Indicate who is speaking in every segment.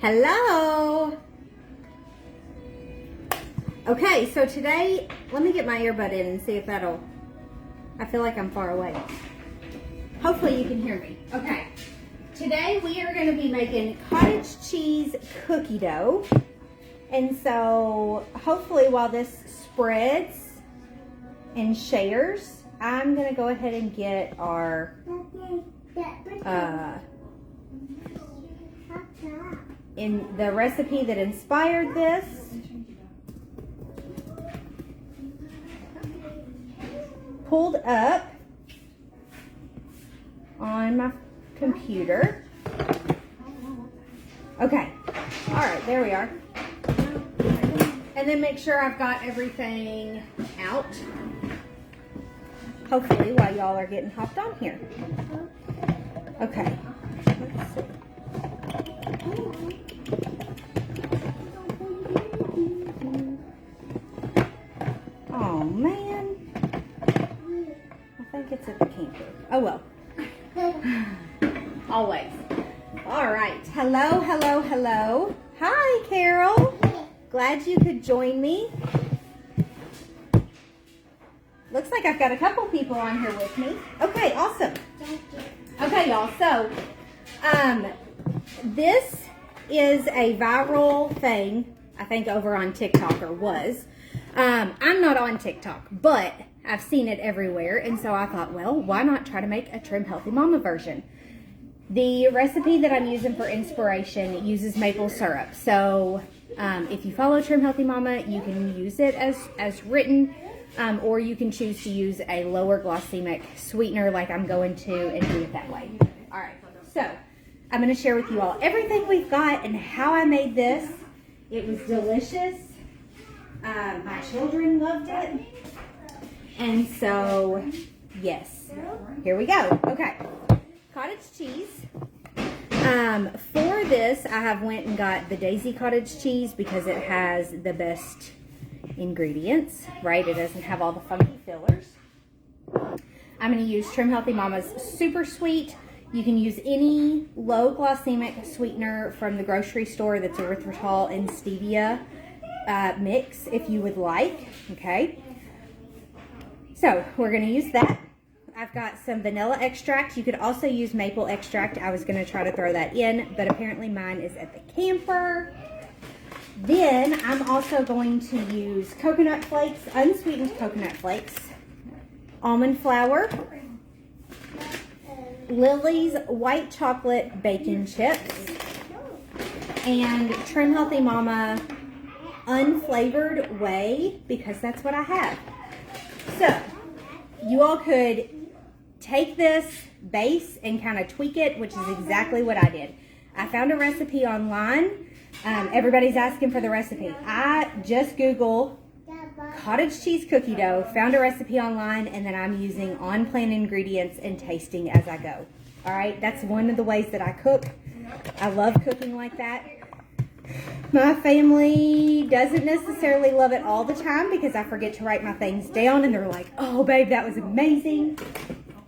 Speaker 1: Hello. Okay, so today, let me get my earbud in and see if that'll, I feel like I'm far away. Hopefully you can hear me. Okay, today we are going to be making cottage cheese cookie dough. And so hopefully while this spreads and shares, I'm going to go ahead and get our in the recipe that inspired this. Pulled up on my computer. Okay, all right, there we are. And then make sure I've got everything out. Hopefully while y'all are getting hopped on here. Okay, let's see. Oh man, I think it's at the camper. Oh well. Always. All right. Hello, hello, hello. Hi, Carol. Glad you could join me. Looks like I've got a couple people on here with me. Okay, awesome. Okay, y'all. So, this is a viral thing, I think, over on TikTok, or was. I'm not on TikTok, but I've seen it everywhere, and so I thought, well, why not try to make a Trim Healthy Mama version? The recipe that I'm using for inspiration uses maple syrup, so if you follow Trim Healthy Mama, you can use it as written, or you can choose to use a lower glycemic sweetener like I'm going to, and do it that way. All right, so I'm going to share with you all everything we've got and how I made this. It was delicious. My children loved it. And so, yes, here we go. Okay, cottage cheese. For this, I have went and got the Daisy cottage cheese because it has the best ingredients, right? It doesn't have all the funky fillers. I'm going to use Trim Healthy Mama's Super Sweet. You can use any low glycemic sweetener from the grocery store that's erythritol and stevia mix if you would like, okay? So we're going to use that. I've got some vanilla extract. You could also use maple extract. I was going to try to throw that in, but apparently mine is at the camper. Then I'm also going to use coconut flakes, unsweetened coconut flakes, almond flour, Lily's white chocolate bacon chips, and Trim Healthy Mama unflavored whey, because that's what I have. So you all could take this base and kind of tweak it, which is exactly what I did. I found a recipe online. Everybody's asking for the recipe. I just Googled cottage cheese cookie dough, found a recipe online, and then I'm using on-plan ingredients and tasting as I go. All right, that's one of the ways that I cook. I love cooking like that. My family doesn't necessarily love it all the time because I forget to write my things down, and they're like, oh babe, that was amazing.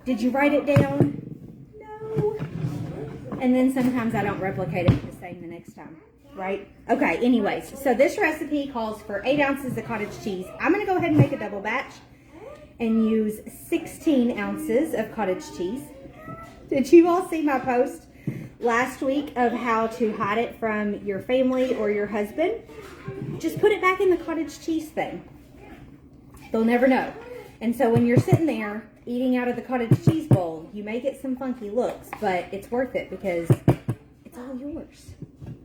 Speaker 1: Did you write it down? No. And then sometimes I don't replicate it the same the next time, right? Okay, anyways, so this recipe calls for 8 ounces of cottage cheese. I'm going to go ahead and make a double batch and use 16 ounces of cottage cheese. Did you all see my post last week of how to hide it from your family or your husband? Just put it back in the cottage cheese thing. They'll never know. And so when you're sitting there eating out of the cottage cheese bowl, you may get some funky looks, but it's worth it because it's all yours.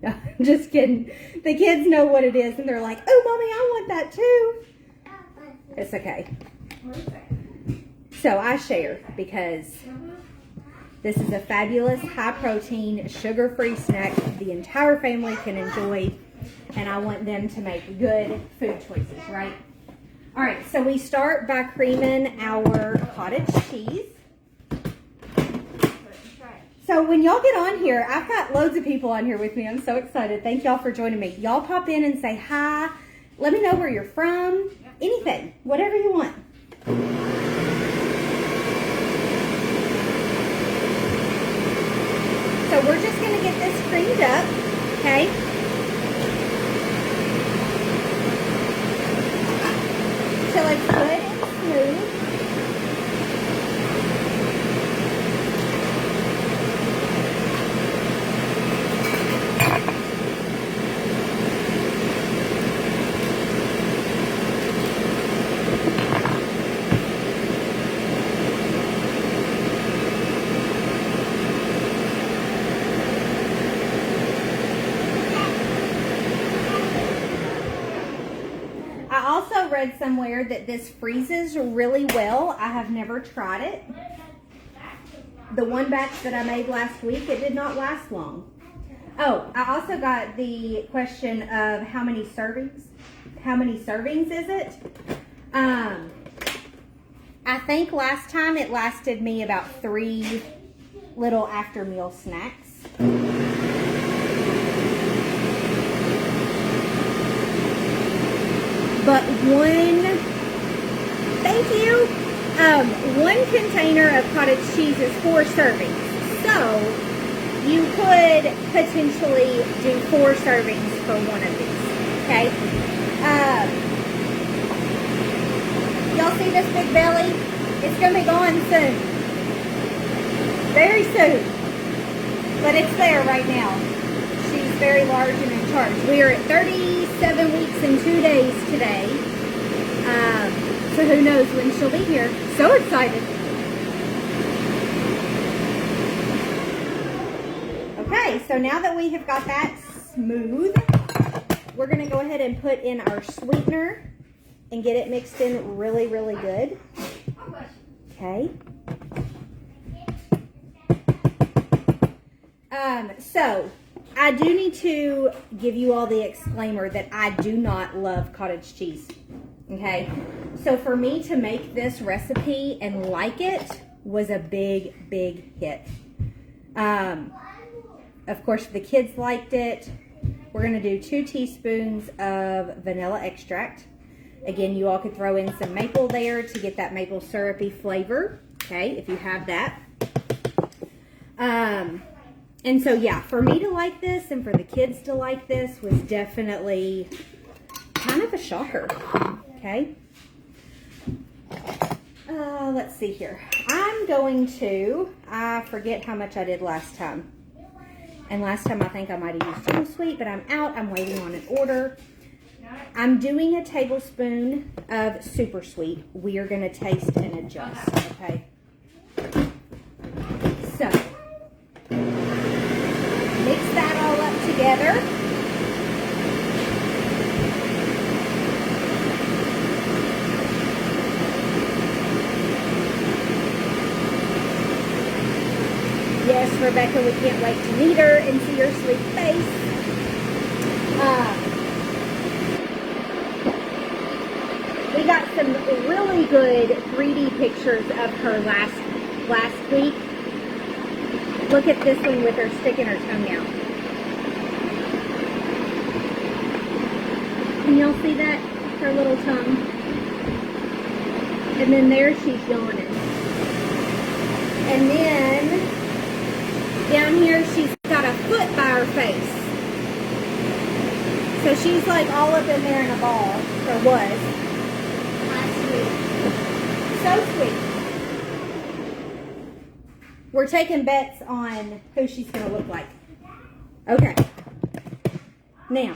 Speaker 1: No, I'm just kidding. The kids know what it is and they're like, oh mommy, I want that too. It's okay. So I share because this is a fabulous, high-protein, sugar-free snack the entire family can enjoy, and I want them to make good food choices, right? All right, so we start by creaming our cottage cheese. So when y'all get on here, I've got loads of people on here with me. I'm so excited. Thank y'all for joining me. Y'all pop in and say hi. Let me know where you're from. Anything, whatever you want. So we're just going to get this creamed up. Okay? Till it's good and smooth. I also read somewhere that this freezes really well. I have never tried it. The one batch that I made last week, it did not last long. Oh, I also got the question of how many servings. How many servings is it? I think last time it lasted me about 3 little after meal snacks. But one container of cottage cheese is 4 servings. So you could potentially do 4 servings for one of these, okay? Y'all see this big belly? It's gonna be gone soon. Very soon. But it's there right now. She's very large and in charge. We are at 37 weeks and 2 days today. So who knows when she'll be here. So excited. Okay, so now that we have got that smooth, we're going to go ahead and put in our sweetener and get it mixed in really, really good. Okay. So I do need to give you all the disclaimer that I do not love cottage cheese. Okay, so for me to make this recipe and like it was a big, big hit. Of course, the kids liked it. We're going to do 2 teaspoons of vanilla extract. Again, you all could throw in some maple there to get that maple syrupy flavor. Okay, if you have that. And so, yeah, for me to like this and for the kids to like this was definitely kind of a shocker. Okay. Let's see here. I'm going to, I forget how much I did last time. And last time I think I might have used Super Sweet, but I'm out. I'm waiting on an order. I'm doing a tablespoon of Super Sweet. We are going to taste and adjust, okay? So, mix that all up together. Yes, Rebecca, we can't wait to meet her and see her sweet face. We got some really good 3D pictures of her last week. Look at this one with her sticking her tongue out. Can y'all see that? Her little tongue. And then there she's yawning. And then down here she's got a foot by her face. So she's like all up in there in a ball, or was. So sweet. We're taking bets on who she's going to look like. Okay. Now,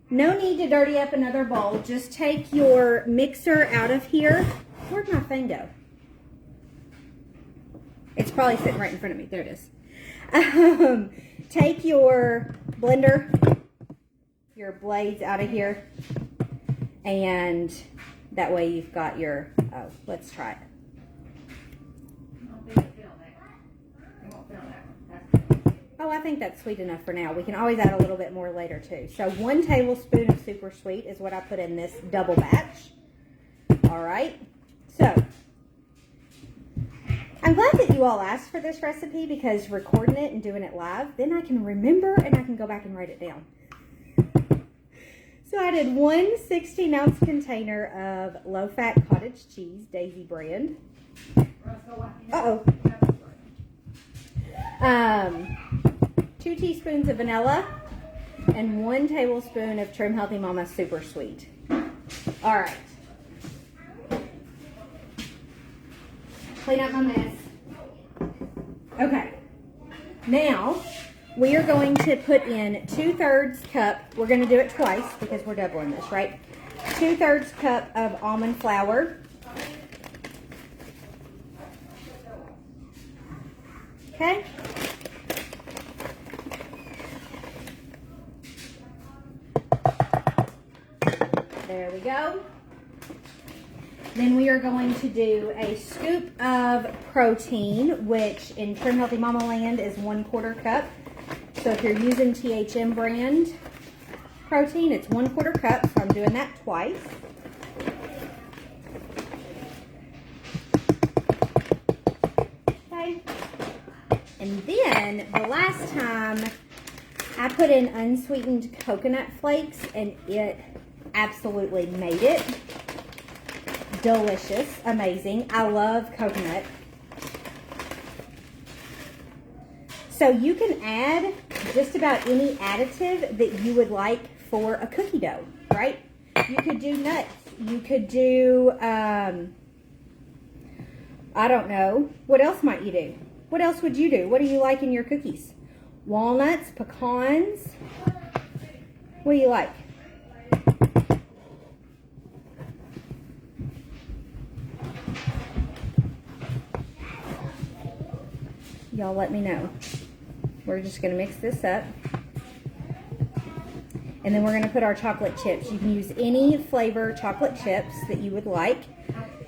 Speaker 1: no need to dirty up another bowl. Just take your mixer out of here. Where'd my thing go? It's probably sitting right in front of me. There it is. Take your blender, your blades out of here, and that way you've got your, oh, let's try it. Oh, I think that's sweet enough for now. We can always add a little bit more later too. So 1 tablespoon of Super Sweet is what I put in this double batch. All right. So I'm glad that you all asked for this recipe, because recording it and doing it live, then I can remember and I can go back and write it down. So I did 1 16-ounce container of low-fat cottage cheese, Daisy brand. Uh-oh. 2 teaspoons of vanilla, and 1 tablespoon of Trim Healthy Mama Super Sweet. All right. Clean up my mess. Okay. Now, we are going to put in 2/3 cup. We're going to do it twice because we're doubling this, right? 2/3 cup of almond flour. Okay. There we go. Then we are going to do a scoop of protein, which in Trim Healthy Mama land is 1/4 cup. So if you're using THM brand protein, it's 1/4 cup. So I'm doing that twice. Okay. And then the last time I put in unsweetened coconut flakes and it absolutely made it delicious, amazing. I love coconut. So you can add just about any additive that you would like for a cookie dough, right? You could do nuts. You could do, I don't know. What else might you do? What else would you do? What do you like in your cookies? Walnuts, pecans. What do you like? Y'all let me know. We're just going to mix this up. And then we're going to put our chocolate chips. You can use any flavor chocolate chips that you would like.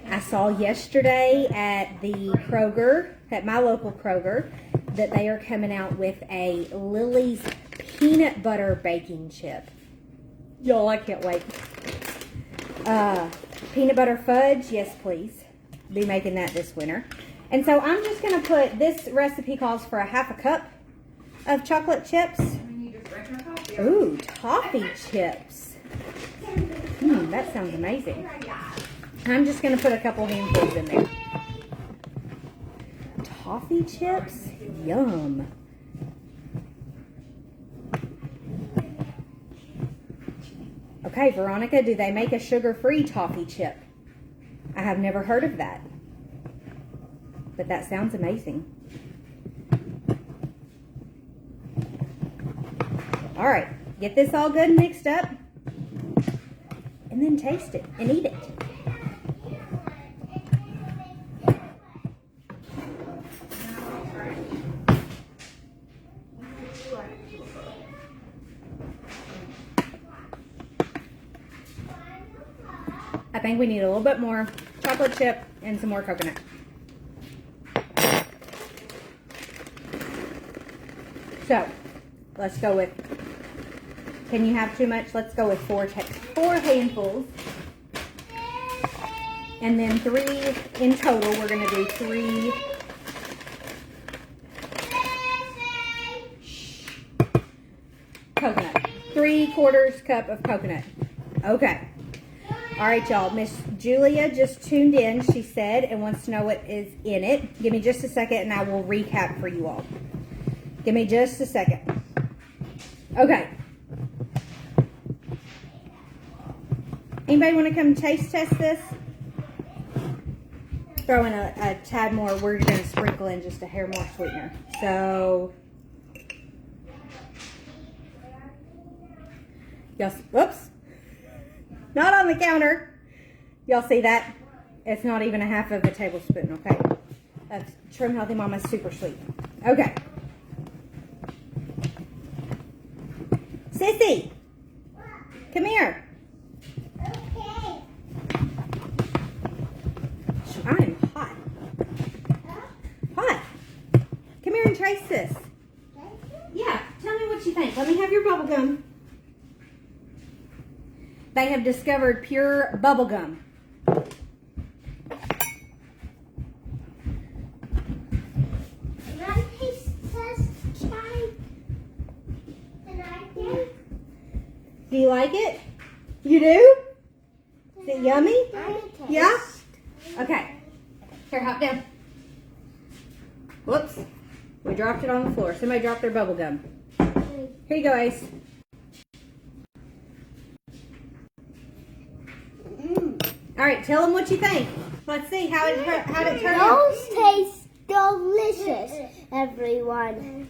Speaker 1: I saw yesterday at the Kroger, at my local Kroger, that they are coming out with a Lily's peanut butter baking chip. Y'all, I can't wait. Peanut butter fudge, yes please. Be making that this winter. And so I'm just going to put, this recipe calls for a 1/2 cup of chocolate chips. Ooh, toffee chips. That sounds amazing. I'm just going to put a couple handfuls in there. Toffee chips? Yum. Okay, Veronica, do they make a sugar-free toffee chip? I have never heard of that. But that sounds amazing. All right, get this all good and mixed up, and then taste it and eat it. I think we need a little bit more chocolate chip and some more coconut. So, let's go with, can you have too much? Let's go with four handfuls. And then 3 in total. We're going to do 3. Coconut. 3/4 cup of coconut. Okay. All right, y'all. Miss Julia just tuned in, she said, and wants to know what is in it. Give me just a second and I will recap for you all. Give me just a second. Okay. Anybody want to come taste test this? Throw in a tad more. We're going to sprinkle in just a hair more sweetener. So, y'all, whoops. Not on the counter. Y'all see that? It's not even a 1/2 tablespoon, okay? That's Trim Healthy Mama Super Sweet. Okay. Sissy, come here. Okay. I'm hot. Hot. Come here and taste this. Yeah, tell me what you think. Let me have your bubble gum. They have discovered pure bubble gum. Do you like it? You do? Is it yummy? Yeah? Okay. Here, hop down. Whoops. We dropped it on the floor. Somebody dropped their bubble gum. Here you go, Ace. All right, tell them what you think. Let's see how it turned out.
Speaker 2: Those taste delicious, everyone.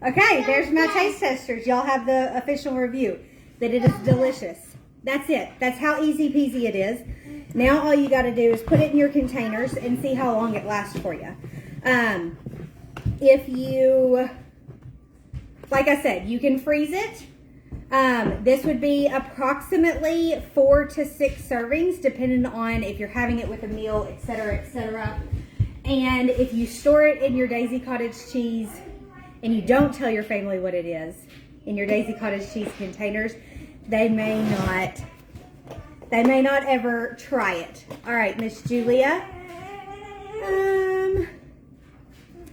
Speaker 1: Okay, there's my taste testers. Y'all have the official review that it is delicious. That's it. That's how easy peasy it is. Now all you got to do is put it in your containers and see how long it lasts for you. If you, like I said, you can freeze it. This would be approximately 4 to 6 servings, depending on if you're having it with a meal, etc., etc. And if you store it in your Daisy Cottage cheese, and you don't tell your family what it is in your Daisy Cottage cheese containers, they may not ever try it. All right, Miss Julia.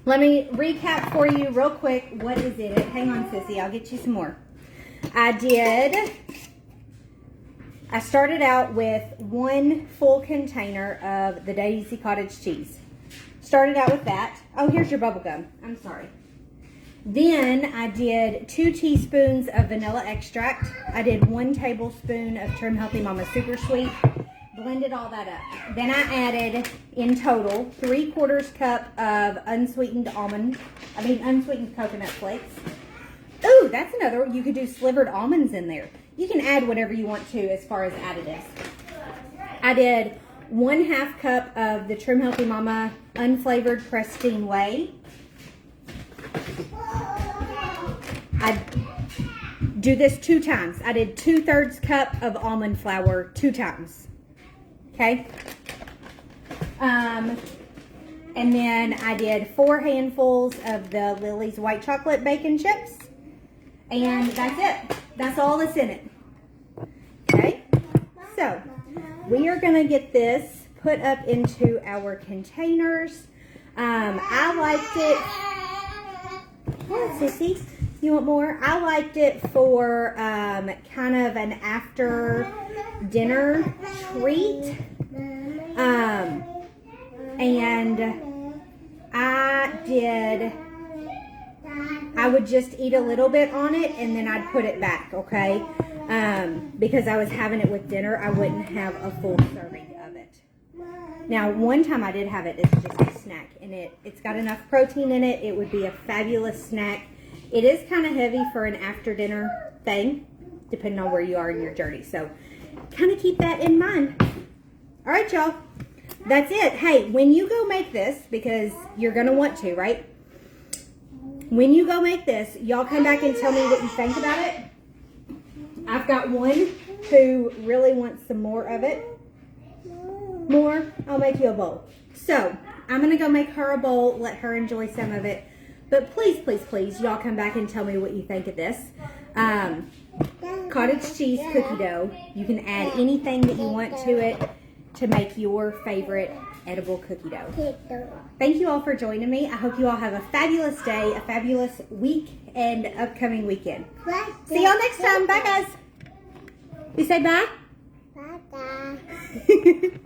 Speaker 1: Let me recap for you real quick. What is it? Hang on, Sissy. I'll get you some more. I started out with 1 full container of the Daisy Cottage cheese. Started out with that. Oh, here's your bubble gum. I'm sorry. Then I did 2 teaspoons of vanilla extract. I did 1 tablespoon of Trim Healthy Mama Super Sweet. Blended all that up. Then I added, in total, 3/4 cup of unsweetened coconut flakes. Ooh, that's another one. You could do slivered almonds in there. You can add whatever you want to as far as additives. I did 1/2 cup of the Trim Healthy Mama unflavored pristine whey. I do this 2 times. I did 2/3 cup of almond flour 2 times. Okay. And then I did 4 handfuls of the Lily's white chocolate bacon chips. And that's it. That's all that's in it. Okay. So we are going to get this put up into our containers. I liked it. Oh, Sissy, you want more? I liked it for kind of an after dinner treat. And I would just eat a little bit on it and then I'd put it back, okay? Because I was having it with dinner, I wouldn't have a full serving of it. Now, one time I did have it as just a snack, and it's got enough protein in it. It would be a fabulous snack. It is kind of heavy for an after dinner thing, depending on where you are in your journey. So, kind of keep that in mind. All right, y'all. That's it. Hey, when you go make this, because you're going to want to, right? When you go make this, y'all come back and tell me what you think about it. I've got one who really wants some more of it. More, I'll make you a bowl. So, I'm going to go make her a bowl, let her enjoy some of it. But please, please, please, y'all come back and tell me what you think of this. Cottage cheese cookie dough. You can add anything that you want to it to make your favorite edible cookie dough. Thank you all for joining me. I hope you all have a fabulous day, a fabulous week, and upcoming weekend. See y'all next time. Bye, guys. You say bye? Bye, bye.